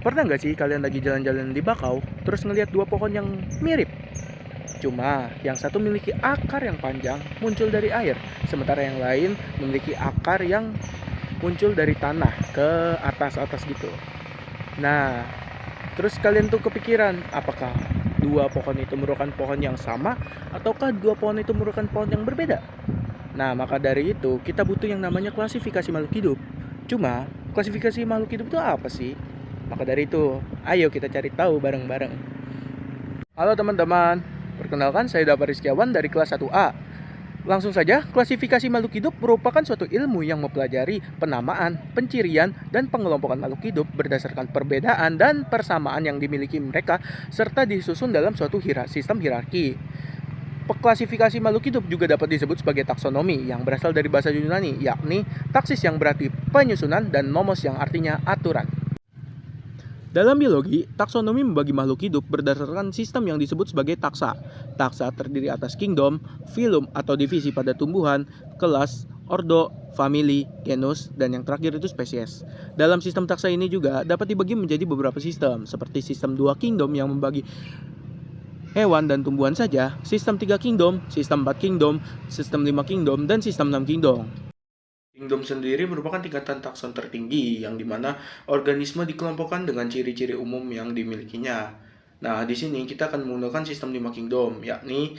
Pernah nggak sih kalian lagi jalan-jalan di bakau, terus ngelihat dua pohon yang mirip? Cuma yang satu memiliki akar yang panjang muncul dari air, sementara yang lain memiliki akar yang muncul dari tanah ke atas-atas gitu. Nah, terus kalian tuh kepikiran, apakah dua pohon itu merupakan pohon yang sama ataukah dua pohon itu merupakan pohon yang berbeda? Nah, maka dari itu kita butuh yang namanya klasifikasi makhluk hidup. Cuma, klasifikasi makhluk hidup itu apa sih? Maka dari itu, ayo kita cari tahu bareng-bareng. Halo teman-teman, perkenalkan saya Davar Rizkiawan dari kelas 1A. Langsung saja, klasifikasi makhluk hidup merupakan suatu ilmu yang mempelajari penamaan, pencirian, dan pengelompokan makhluk hidup berdasarkan perbedaan dan persamaan yang dimiliki mereka serta disusun dalam suatu sistem hierarki. Klasifikasi makhluk hidup juga dapat disebut sebagai taksonomi yang berasal dari bahasa Yunani, yakni taksis yang berarti penyusunan dan nomos yang artinya aturan. Dalam biologi, taksonomi membagi makhluk hidup berdasarkan sistem yang disebut sebagai taksa. Taksa terdiri atas kingdom, phylum atau divisi pada tumbuhan, kelas, ordo, famili, genus, dan yang terakhir itu spesies. Dalam sistem taksa ini juga dapat dibagi menjadi beberapa sistem, seperti sistem 2 kingdom yang membagi hewan dan tumbuhan saja, sistem 3 kingdom, sistem 4 kingdom, sistem 5 kingdom, dan sistem 6 kingdom. Kingdom sendiri merupakan tingkatan takson tertinggi yang dimana organisme dikelompokkan dengan ciri-ciri umum yang dimilikinya. Nah, di sini kita akan menggunakan sistem 5 kingdom, yakni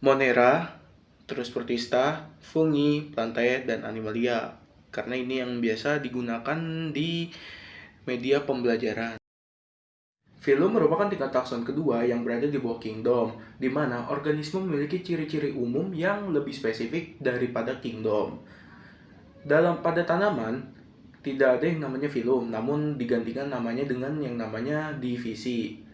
Monera, terus Protista, Fungi, Plantae, dan Animalia. Karena ini yang biasa digunakan di media pembelajaran. Phylum merupakan tingkat takson kedua yang berada di bawah kingdom, di mana organisme memiliki ciri-ciri umum yang lebih spesifik daripada kingdom. Pada tanaman, tidak ada yang namanya filum, namun digantikan namanya dengan yang namanya divisi.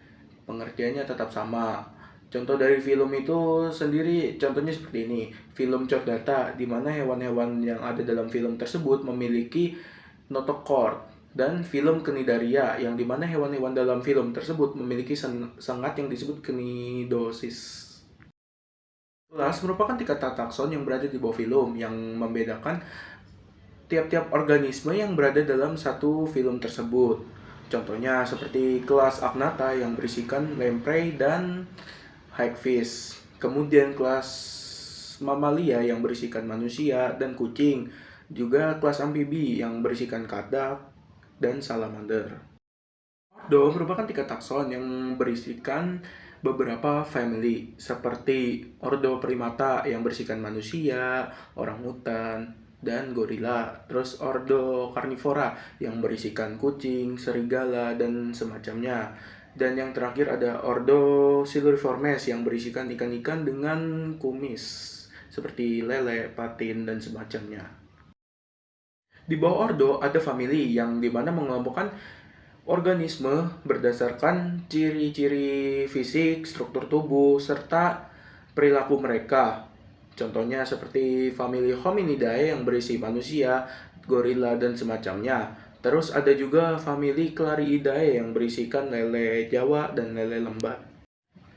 Pengertiannya tetap sama. Contoh dari filum itu sendiri, contohnya seperti ini. Filum Chordata, di mana hewan-hewan yang ada dalam filum tersebut memiliki notochord. Dan filum Cnidaria, yang dimana hewan-hewan dalam filum tersebut memiliki sengat yang disebut cnidosis. Kelas merupakan tingkat takson yang berada di bawah filum, yang membedakan tiap-tiap organisme yang berada dalam satu film tersebut. Contohnya seperti kelas Agnatha yang berisikan lamprey dan hagfish. Kemudian kelas Mamalia yang berisikan manusia dan kucing. Juga kelas amfibi yang berisikan katak dan salamander. Ordo merupakan tingkat takson yang berisikan beberapa family seperti Ordo Primata yang berisikan manusia, orangutan, dan gorila. Terus Ordo Carnivora yang berisikan kucing, serigala, dan semacamnya. Dan yang terakhir ada Ordo Siluriformes yang berisikan ikan-ikan dengan kumis seperti lele, patin, dan semacamnya. Di bawah ordo ada famili yang dimana mengelompokkan organisme berdasarkan ciri-ciri fisik, struktur tubuh, serta perilaku mereka. Contohnya seperti famili Hominidae yang berisi manusia, gorila, dan semacamnya. Terus ada juga famili Clariidae yang berisikan lele Jawa dan lele lembat.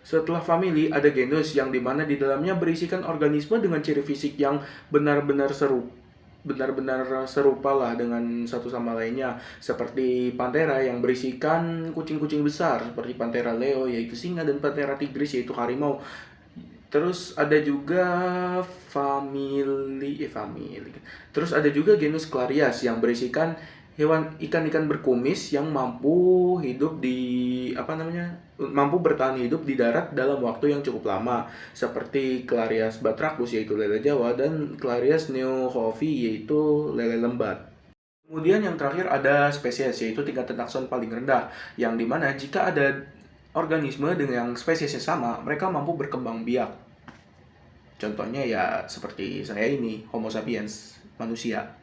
Setelah famili, ada genus yang dimana di dalamnya berisikan organisme dengan ciri fisik yang benar-benar serupa lah dengan satu sama lainnya, seperti Panthera yang berisikan kucing-kucing besar seperti Panthera leo yaitu singa, dan Panthera tigris yaitu harimau. Terus ada juga Terus ada juga genus Clarias yang berisikan hewan ikan-ikan berkumis yang mampu hidup mampu bertahan hidup di darat dalam waktu yang cukup lama, seperti Clarias batrachus yaitu lele Jawa dan Clarias neohofi yaitu lele lembat. Kemudian yang terakhir ada spesies, yaitu tingkat takson paling rendah, yang dimana jika ada organisme dengan spesiesnya sama, mereka mampu berkembang biak. Contohnya ya seperti saya ini, Homo sapiens, manusia.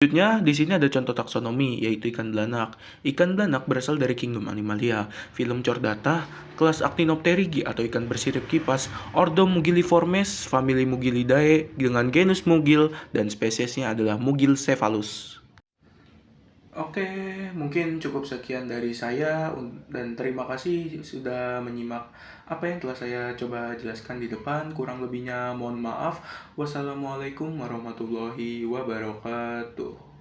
Selanjutnya, di sini ada contoh taksonomi, yaitu ikan belanak. Ikan belanak berasal dari kingdom Animalia, film Chordata, kelas Actinopterygii atau ikan bersirip kipas, ordo Mugiliformes, famili Mugilidae dengan genus Mugil, dan spesiesnya adalah Mugilcephalus. Oke, mungkin cukup sekian dari saya dan terima kasih sudah menyimak apa yang telah saya coba jelaskan di depan. Kurang lebihnya mohon maaf. Wassalamualaikum warahmatullahi wabarakatuh.